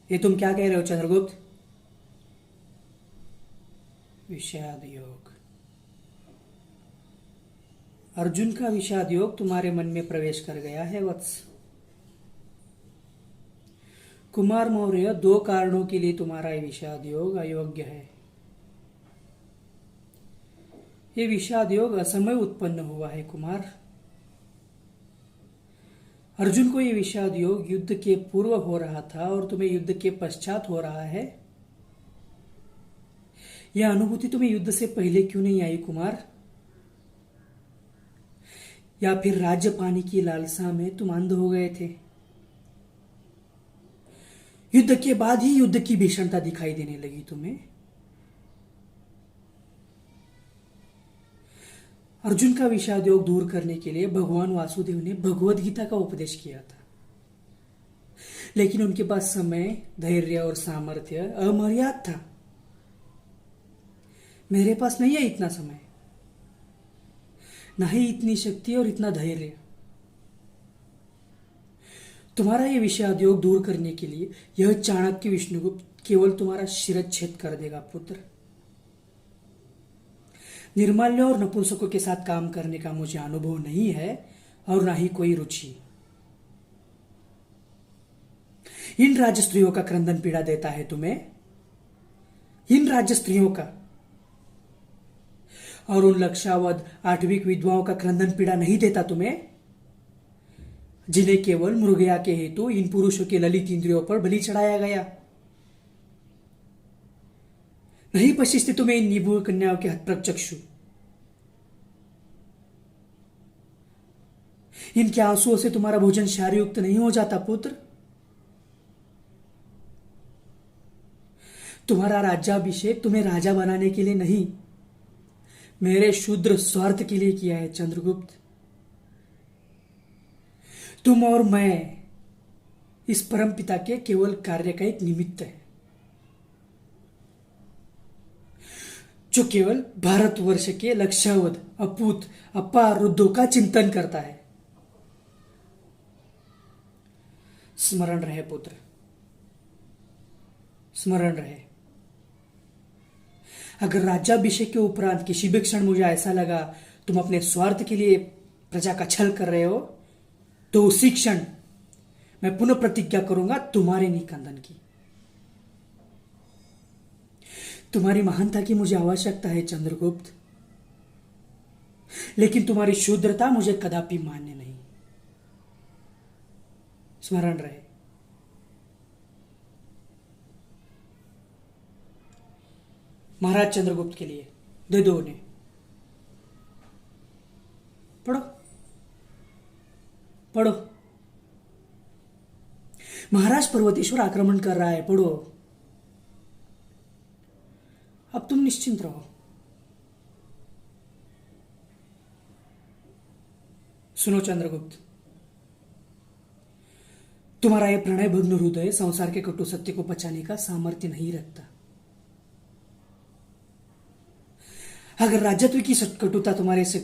ये तुम क्या कह रहे हो चंद्रगुप्त? विषाद योग। अर्जुन का विषाद योग तुम्हारे मन में प्रवेश कर गया है वत्स। कुमार मौर्य, दो कारणों के लिए तुम्हारा ये विषाद योग अयोग्य है। ये विषाद योग असमय उत्पन्न हुआ है कुमार। अर्जुन को ये विषाद योग युद्ध के पूर्व हो रहा था और तुम्हें युद्ध के पश्चात हो रहा है। यह अनुभूति तुम्हें युद्ध से पहले क्यों नहीं आई कुमार? या फिर राज्य पाने की लालसा में तुम अंध हो गए थे? युद्ध के बाद ही युद्ध की भीषणता दिखाई देने लगी तुम्हें। अर्जुन का विषाद योग दूर करने के लिए भगवान वासुदेव ने भगवत गीता का उपदेश किया था, लेकिन उनके पास समय, धैर्य और सामर्थ्य अमर्याद था। मेरे पास नहीं है इतना समय, ना ही इतनी शक्ति और इतना धैर्य। तुम्हारा यह विषाद योग दूर करने के लिए यह चाणक्य विष्णुगुप्त केवल तुम्हारा शिरच्छेद कर देगा पुत्र। निर्माल्य और नपुंसकों के साथ काम करने का मुझे अनुभव नहीं है और ना ही कोई रुचि। इन राजस्त्रियों का क्रंदन पीड़ा देता है तुम्हें, इन राजस्त्रियों का। और उन लक्षावध आठविक विधवाओं का क्रंदन पीड़ा नहीं देता तुम्हें, जिन्हें केवल मृगया के हेतु इन पुरुषों के ललित इंद्रियों पर बलि चढ़ाया गया। नहीं पशिस्ते तुम्हें इन निबुल कन्याओं के हतप्रक चक्षु। इनके आंसुओं से तुम्हारा भोजन शारीयुक्त नहीं हो जाता पुत्र। तुम्हारा राज्याभिषेक तुम्हें राजा बनाने के लिए नहीं, मेरे शूद्र स्वार्थ के लिए किया है चंद्रगुप्त। तुम और मैं इस परम पिता के केवल कार्य का एक निमित्त है, जो केवल भारतवर्ष के लक्षावध अपूत अपार रुद्धों का चिंतन करता है। स्मरण रहे पुत्र, स्मरण रहे। अगर राज्याभिषेक के उपरांत किसी भी क्षण मुझे ऐसा लगा तुम अपने स्वार्थ के लिए प्रजा का छल कर रहे हो, तो उसी क्षण मैं पुनः प्रतिज्ञा करूंगा तुम्हारे निकंदन की। तुम्हारी महानता की मुझे आवश्यकता है चंद्रगुप्त, लेकिन तुम्हारी शूद्रता मुझे कदापि मान्य नहीं। स्मरण रहे। महाराज चंद्रगुप्त के लिए दे दो उन्हें। पढ़ो पढ़ो। महाराज पर्वतेश्वर आक्रमण कर रहा है, पढ़ो। अब तुम निश्चिंत रहो। सुनो चंद्रगुप्त, तुम्हारा यह प्रणय भग्न हृदय संसार के कटु सत्य को पचाने का सामर्थ्य नहीं रखता। अगर राज्यत्व की कटुता तुम्हारे से